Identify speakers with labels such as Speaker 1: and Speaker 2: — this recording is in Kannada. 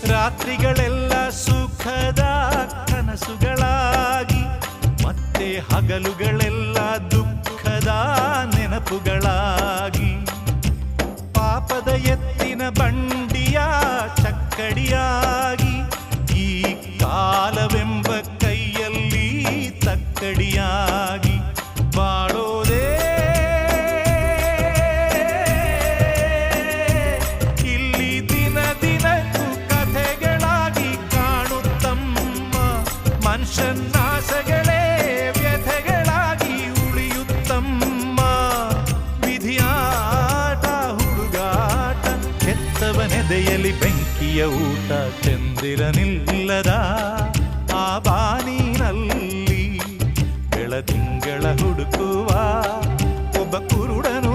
Speaker 1: ರಾತ್ರಿಗಳೆಲ್ಲ ಸುಖದ ಕನಸುಗಳಾಗಿ ಮತ್ತೆ ಹಗಲುಗಳೆಲ್ಲ ದುಃಖದ ನೆನಪುಗಳಾಗಿ ಪಾಪದ ಎತ್ತಿನ ಬಂಡಿಯ ಚಕ್ಕಡಿಯಾಗಿ ಈ ಕಾಲವೆಂಬ ಕೈಯಲ್ಲಿ ತಕ್ಕಡಿಯಾಗಿ ಬಾಳೋದೇ ಇಲ್ಲಿ ದಿನ ದಿನಕ್ಕೂ ಕಥೆಗಳಾಗಿ ಕಾಣುತ್ತಮ್ಮ ಮನುಷ್ಯನಾಸಗಳೇ ವ್ಯಥೆಗಳಾಗಿ ಉಳಿಯುತ್ತಮ್ಮ ವಿಧಿಯಾಟ ಹುಡುಗಾಟ ಕೆತ್ತವನೆದೆಯಲಿ ಬೆಂಕಿಯ ಊಟ ಚಂದಿರನಿಲ್ಲದ ಆ ಬಾನಿನಲ್ಲಿ ಬೆಳದಿಂಗಳ ಹುಡುಕುವ ಒಬ್ಬ ಕುರುಡನು